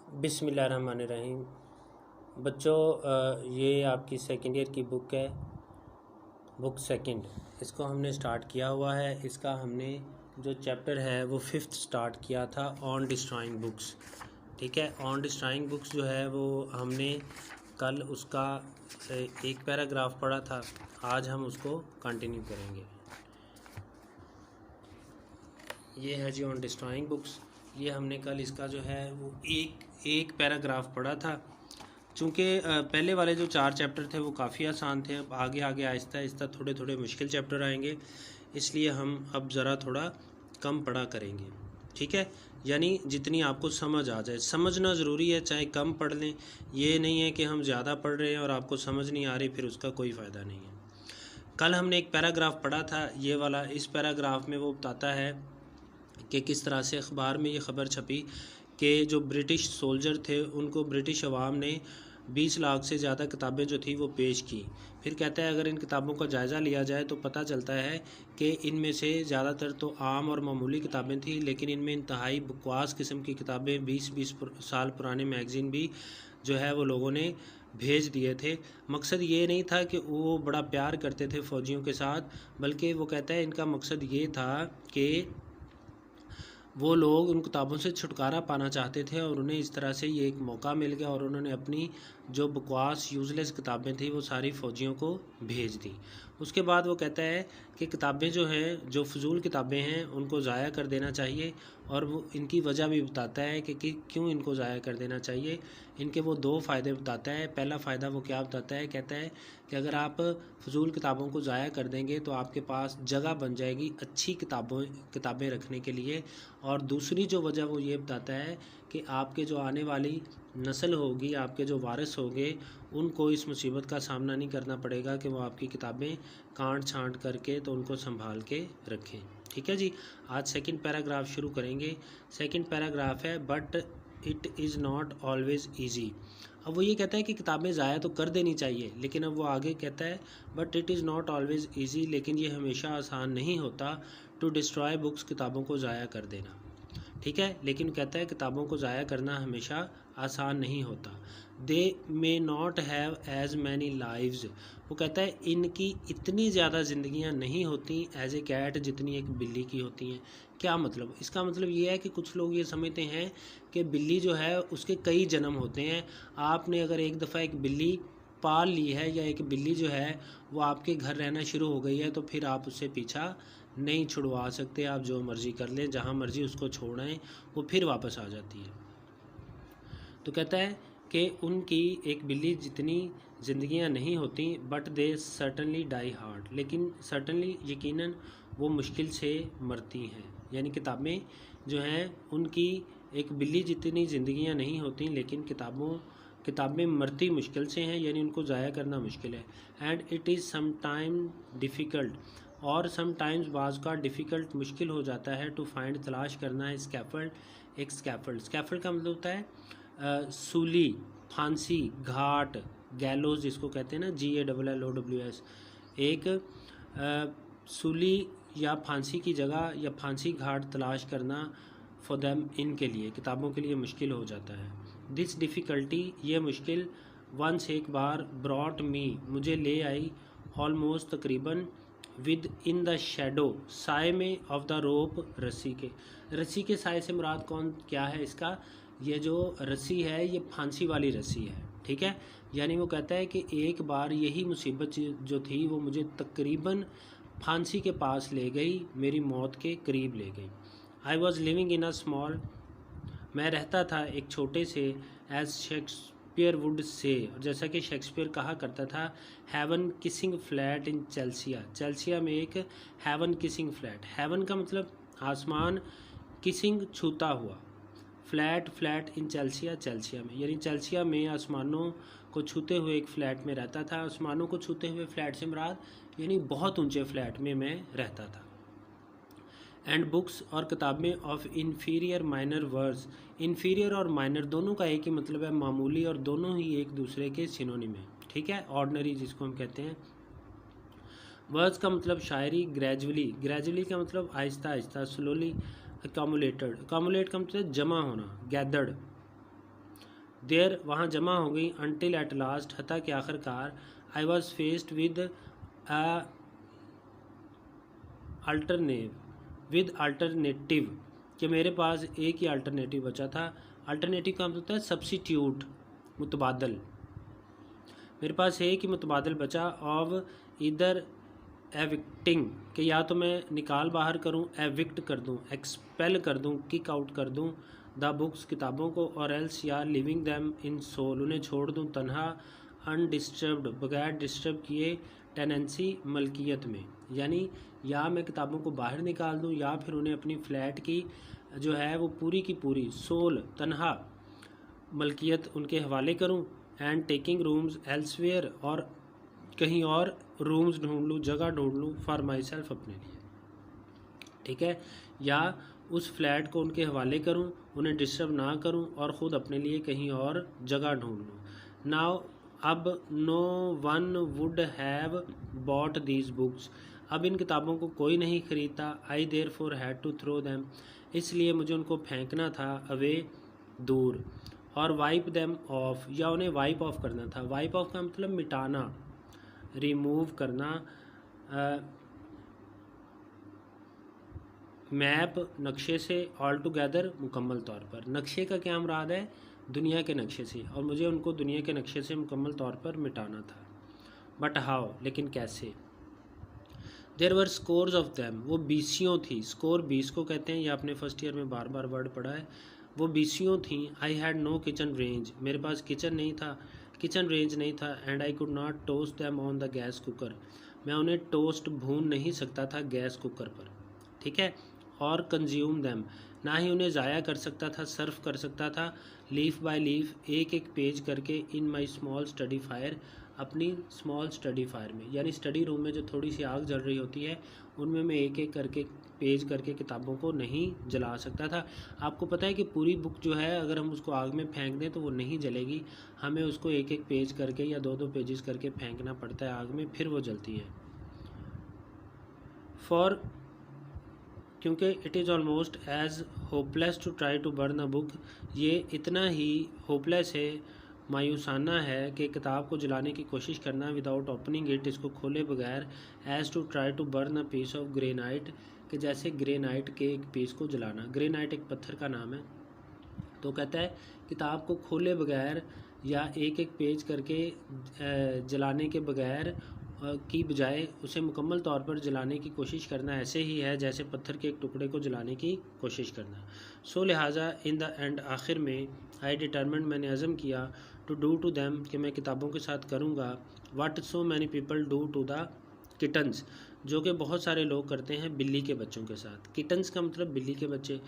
बिस्मिल्लाहिर्रहमानिर्रहीम। बच्चों, ये आपकी सेकेंड ईयर की बुक है, बुक सेकंड। इसको हमने स्टार्ट किया हुआ है। इसका हमने जो चैप्टर है वो 5th स्टार्ट किया था, ऑन डिस्ट्रॉइंग बुक्स। ठीक है, ऑन डिस्ट्रॉइंग बुक्स जो है वो हमने कल उसका एक पैराग्राफ पढ़ा था। आज हम उसको कंटिन्यू करेंगे। ये है जी ऑन डिस्ट्रॉइंग बुक्स। ये हमने कल इसका जो है वो एक पैराग्राफ पढ़ा था। चूँकि पहले वाले जो 4 चैप्टर थे वो काफ़ी आसान थे। अब आगे आगे आहिस्ता आहिस्ता थोड़े थोड़े मुश्किल चैप्टर आएंगे, इसलिए हम अब ज़रा थोड़ा कम पढ़ा करेंगे। ठीक है, यानी जितनी आपको समझ आ जाए। समझना ज़रूरी है, चाहे कम पढ़ लें। ये नहीं है कि हम ज़्यादा पढ़ रहे हैं और आपको समझ नहीं आ रही, फिर उसका कोई फ़ायदा नहीं है। कल हमने एक पैराग्राफ पढ़ा था, ये वाला। इस पैराग्राफ में वो बताता है कि किस तरह से अखबार में ये ख़बर छपी कि जो ब्रिटिश सोल्जर थे उनको ब्रिटिश अवाम ने 20 लाख से ज़्यादा किताबें जो थी वो पेश की। फिर कहता है अगर इन किताबों का जायज़ा लिया जाए तो पता चलता है कि इनमें से ज़्यादातर तो आम और मामूली किताबें थी, लेकिन इनमें इंतहाई बकवास किस्म की किताबें 20-20 साल पुराने मैगज़ीन भी जो है वो लोगों ने भेज दिए थे। मकसद ये नहीं था कि वो बड़ा प्यार करते थे फ़ौजियों के साथ, बल्कि वो कहता है इनका मकसद ये था कि वो लोग उन किताबों से छुटकारा पाना चाहते थे और उन्हें इस तरह से ये एक मौका मिल गया और उन्होंने अपनी जो बकवास यूज़लेस किताबें थी वो सारी फ़ौजियों को भेज दी। उसके बाद वो कहता है कि किताबें जो हैं, जो फजूल किताबें हैं, उनको ज़ाया कर देना चाहिए। और वो इनकी वजह भी बताता है कि क्यों इनको ज़ाया कर देना चाहिए। इनके वो 2 फ़ायदे बताता है। पहला फ़ायदा वो क्या बताता है, कहता है कि अगर आप फजूल किताबों को ज़ाया कर देंगे तो आपके पास जगह बन जाएगी अच्छी किताबें रखने के लिए। और दूसरी जो वजह वो ये बताता है कि आपके जो आने वाली नस्ल होगी, आपके जो वारिस होंगे, उनको इस मुसीबत का सामना नहीं करना पड़ेगा कि वो आपकी किताबें काट छांट करके तो उनको संभाल के रखें। ठीक है जी, आज सेकंड पैराग्राफ शुरू करेंगे। सेकंड पैराग्राफ है but it is not always easy. अब वो ये कहता है कि किताबें ज़ाया तो कर देनी चाहिए, लेकिन अब वो आगे कहता है but it is not always easy, लेकिन ये हमेशा आसान नहीं होता टू डिस्ट्रॉय बुक्स, किताबों को ज़ाया कर देना। ठीक है, लेकिन कहता है किताबों को ज़ाया करना हमेशा आसान नहीं होता। They may not have as many lives. वो कहता है इनकी इतनी ज़्यादा ज़िंदगियाँ नहीं होती एज ए कैट, जितनी एक बिल्ली की होती हैं। क्या मतलब? इसका मतलब ये है कि कुछ लोग ये समझते हैं कि बिल्ली जो है उसके कई जन्म होते हैं। आपने अगर एक दफ़ा एक बिल्ली पाल ली है या एक बिल्ली जो है वो आपके घर रहना शुरू हो गई है, तो फिर आप उससे पीछा नहीं छुड़वा सकते। आप जो मर्ज़ी कर लें, जहाँ मर्ज़ी उसको छोड़ें, वो फिर वापस आ जाती है। तो कहता है कि उनकी एक बिल्ली जितनी ज़िंदगियाँ नहीं होती, but they certainly die hard, लेकिन सर्टनली यकीनन वो मुश्किल से मरती हैं। यानी किताबें जो हैं उनकी एक बिल्ली जितनी ज़िंदगियाँ नहीं होती, लेकिन किताबें मरती मुश्किल से हैं, यानी उनको ज़ाया करना मुश्किल है। And it is some time difficult, और समटाइम्स बाज़ का डिफ़िकल्ट मुश्किल हो जाता है टू फाइंड, तलाश करना है स्कैफल्ड, एक स्कैफल्ड का मतलब होता है सूली, फांसी, घाट, गैलोज जिसको कहते हैं ना, GALLOWS। एक सूली या फांसी की जगह या फांसी घाट तलाश करना फॉर देम, इनके लिए, किताबों के लिए मुश्किल हो जाता है। दिस डिफ़िकल्टी, ये मुश्किल, वंस एक बार, ब्रॉट मी, मुझे ले आई, ऑलमोस्ट तकरीबन, with in the shadow, Sai में, ऑफ द रोप, रस्सी के साय से मुराद क्या है इसका? ये जो रस्सी है ये फांसी वाली रस्सी है। ठीक है, यानी वो कहता है कि एक बार यही मुसीबत जो थी वो मुझे तकरीबन फांसी के पास ले गई, मेरी मौत के करीब ले गई। I was living in a small, मैं रहता था एक छोटे से, एज शेक्सपियर वुड से, जैसा कि शेक्सपियर कहा करता था, heaven kissing flat in Chelsea में एक हेवन किसिंग फ्लैट। हेवन का मतलब आसमान, किसिंग छूता हुआ, फ्लैट इन चेल्सिया में, यानी चेल्सिया में आसमानों को छूते हुए एक फ़्लैट में रहता था। आसमानों को छूते हुए फ़्लैट से मुराद यानी बहुत ऊंचे फ्लैट में मैं रहता था। एंड बुक्स, और किताबें, of inferior minor words, inferior और माइनर दोनों का एक ही मतलब है, मामूली, और दोनों ही एक दूसरे के सिनोनिम है। ठीक है, ऑर्डनरी जिसको हम कहते हैं। वर्ड्स का मतलब शायरी, ग्रेजुअली का मतलब आहिस्ता आहिस्ता, स्लोली, अकामुलेट का मतलब जमा होना, गैदर्ड। देर वहाँ जमा हो गई, अनटिल एट लास्ट हता कि आखिरकार, I was faced with alternative कि मेरे पास एक ही अल्टरनेटिव बचा था। अल्टरनेटिव का मतलब होता है सब्सिट्यूट, मुतबादल। मेरे पास एक ही मुतबादल बचा ऑफ इधर एविक्टिंग कि या तो मैं निकाल बाहर करूं, एविक्ट कर दूं, एक्सपेल कर दूं, किक आउट कर दूं द बुक्स किताबों को, और एल्स या लिविंग दैम इन सोल उन्हें छोड़ दूं तन्हा, अनडिस्टर्ब्ड बगैर डिस्टर्ब किए, टेनेंसी मलकियत में। यानी या मैं किताबों को बाहर निकाल दूं या फिर उन्हें अपनी फ्लैट की जो है वो पूरी की पूरी सोल तन्हा मलकियत उनके हवाले करूं, एंड टेकिंग रूम्स एल्सवेयर और कहीं और रूम्स ढूंढ लूँ, जगह ढूंढ लूँ फॉर माई सेल्फ अपने लिए, ठीक है। या उस फ्लैट को उनके हवाले करूँ, उन्हें डिस्टर्ब ना करूँ और ख़ुद अपने लिए कहीं और जगह ढूंढ लूँ। नाउ अब no one would have bought these books, अब इन किताबों को कोई नहीं ख़रीदता। I therefore had to throw them, इसलिए मुझे उनको फेंकना था, अवे दूर, और वाइप दैम ऑफ या उन्हें वाइप ऑफ करना था। वाइप ऑफ का मतलब मिटाना, रिमूव करना। मैप नक्शे से, ऑल टुगेदर मुकम्मल तौर पर। नक्शे का क्या मुराद है? दुनिया के नक्शे से, और मुझे उनको दुनिया के नक्शे से मुकम्मल तौर पर मिटाना था। बट हाउ, लेकिन कैसे? There were scores of them, वो बीसियों थी। स्कोर 20 को कहते हैं, ये आपने फर्स्ट ईयर में बार बार वर्ड पढ़ा है। वो बीसियों थी। I had no kitchen range, मेरे पास किचन नहीं था, किचन रेंज नहीं था। And I could not toast them on the gas cooker, मैं उन्हें टोस्ट भून नहीं सकता था गैस कुकर पर, ठीक है। और कंज्यूम दैम, ना ही उन्हें ज़ाया कर सकता था, सर्व कर सकता था, लीफ बाय लीफ, एक एक पेज करके, इन माई स्मॉल स्टडी फायर, अपनी स्मॉल स्टडी फायर में, यानी स्टडी रूम में जो थोड़ी सी आग जल रही होती है उनमें मैं एक एक करके पेज करके किताबों को नहीं जला सकता था। आपको पता है कि पूरी बुक जो है अगर हम उसको आग में फेंक दें तो वो नहीं जलेगी, हमें उसको एक एक पेज करके या दो दो पेजेस करके फेंकना पड़ता है आग में, फिर वो जलती है। फॉर, क्योंकि it is almost as hopeless to try to burn a book, ये इतना ही होपलेस है, मायूसाना है कि किताब को जलाने की कोशिश करना, विदाउट ओपनिंग इट, इसको खोले बगैर, as to try to burn a piece of granite, कि जैसे ग्रेनाइट के एक पीस को जलाना। ग्रेनाइट एक पत्थर का नाम है। तो कहता है किताब को खोले बगैर या एक एक पेज करके जलाने के बगैर की बजाय उसे मुकम्मल तौर पर जलाने की कोशिश करना ऐसे ही है जैसे पत्थर के एक टुकड़े को जलाने की कोशिश करना। सो लिहाजा इन द एंड, आखिर में, आई डिटर्मिन्ड, मैंने अज़म किया, टू डू टू दैम, कि मैं किताबों के साथ करूँगा, what so many people do to the kittens, जो कि बहुत सारे लोग करते हैं बिल्ली के बच्चों के साथ। किटन्स का मतलब बिल्ली के बच्चे।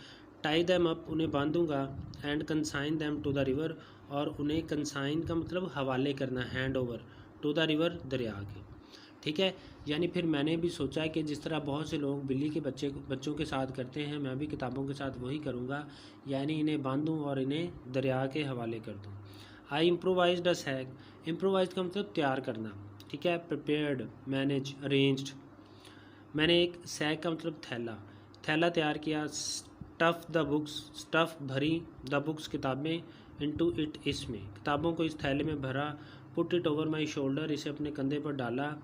टाई दैम अप, उन्हें बांधूंगा, and consign them to the river, और उन्हें कंसाइन का मतलब हवाले करना, hand over, to the river, दरिया के, ठीक है। यानी फिर मैंने भी सोचा है कि जिस तरह बहुत से लोग बिल्ली के बच्चों के साथ करते हैं, मैं भी किताबों के साथ वही करूँगा, यानी इन्हें बांधूँ और इन्हें दरिया के हवाले कर दूँ। आई इम्प्रोवाइज्ड अ सैक, इम्प्रोवाइज का मतलब तैयार करना, ठीक है। प्रिपेयर्ड, मैनेज, अरेंज्ड, मैंने एक सैक का मतलब थैला तैयार किया। स्टफ़ द बुक्स, स्टफ़ भरी, द बुक्स किताबें, इनटू इट, इसमें, किताबों को इस थैले में भरा। Put it over my shoulder, इसे अपने कंधे पर डाला,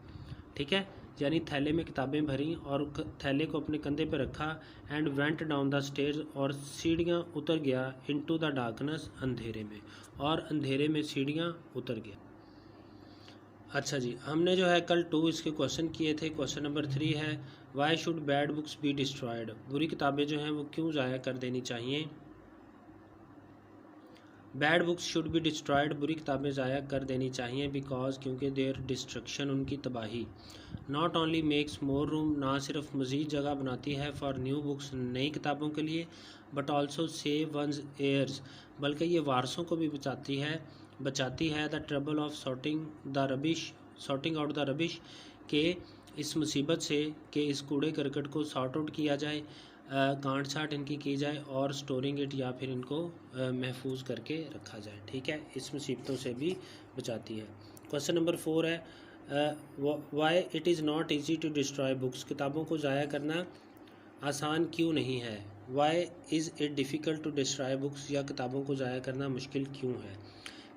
ठीक है। यानी थैले में किताबें भरी और थैले को अपने कंधे पर रखा। And went down the stage, और सीढ़ियाँ उतर गया, इनटू द डार्कनेस, अंधेरे में, और अंधेरे में सीढ़ियाँ उतर गया। अच्छा जी, हमने जो है कल 2 इसके क्वेश्चन किए थे। क्वेश्चन नंबर 3 है, why should bad books be destroyed, बुरी किताबें जो हैं वो क्यों ज़ाया कर देनी चाहिए। Bad books should be destroyed, बुरी किताबें ज़ाया कर देनी चाहिए, बिकॉज, क्योंकि देयर डिस्ट्रक्शन, उनकी तबाही, not only makes more room, ना सिर्फ मज़ीद जगह बनाती है, फॉर न्यू बुक्स, नई किताबों के लिए, but also save one's heirs, बल्कि ये वारसों को भी बचाती है the trouble of sorting out the rubbish, के इस मुसीबत से कि इस कूड़े करकट को सॉर्ट आउट किया जाए, कांट छाट इनकी की जाए, और स्टोरिंग इट, या फिर इनको महफूज करके रखा जाए, ठीक है। इस मुसीबतों से भी बचाती है। क्वेश्चन नंबर 4 है, why it is not easy to destroy books, किताबों को ज़ाया करना आसान क्यों नहीं है। Why is it difficult to destroy books, या किताबों को ज़ाया करना मुश्किल क्यों है।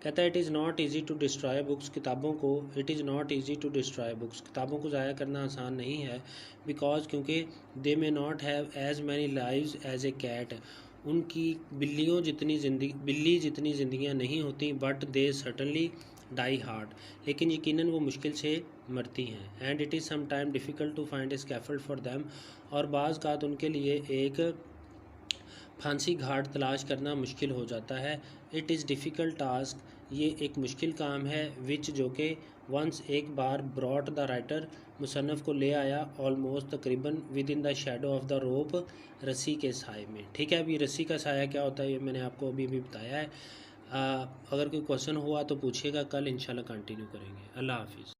कहता है it is not easy to destroy books, किताबों को it is not easy to destroy books, किताबों को ज़ाया करना आसान नहीं है। बिकॉज क्योंकि they may not have as many lives as a cat, उनकी बिल्ली जितनी ज़िंदगियाँ नहीं होती, but they certainly die hard, लेकिन यकीनन वो मुश्किल से मरती हैं। And it is some time difficult to find a scaffold for them, और बाज़ कात उनके लिए एक फांसी घाट तलाश करना मुश्किल हो जाता है। इट इज़ डिफ़िकल्ट टास्क, ये एक मुश्किल काम है, विच जो कि वंस एक बार ब्रॉट द राइटर मुसन्नफ़ को ले आया, ऑलमोस्ट तकरीबन with in the shadow of the rope, रस्सी के साए में। ठीक है, अभी रस्सी का साया क्या होता है ये मैंने आपको अभी बताया है। अगर कोई क्वेश्चन हुआ तो पूछिएगा, कल इंशाल्लाह कंटिन्यू करेंगे। अल्लाह हाफिज़।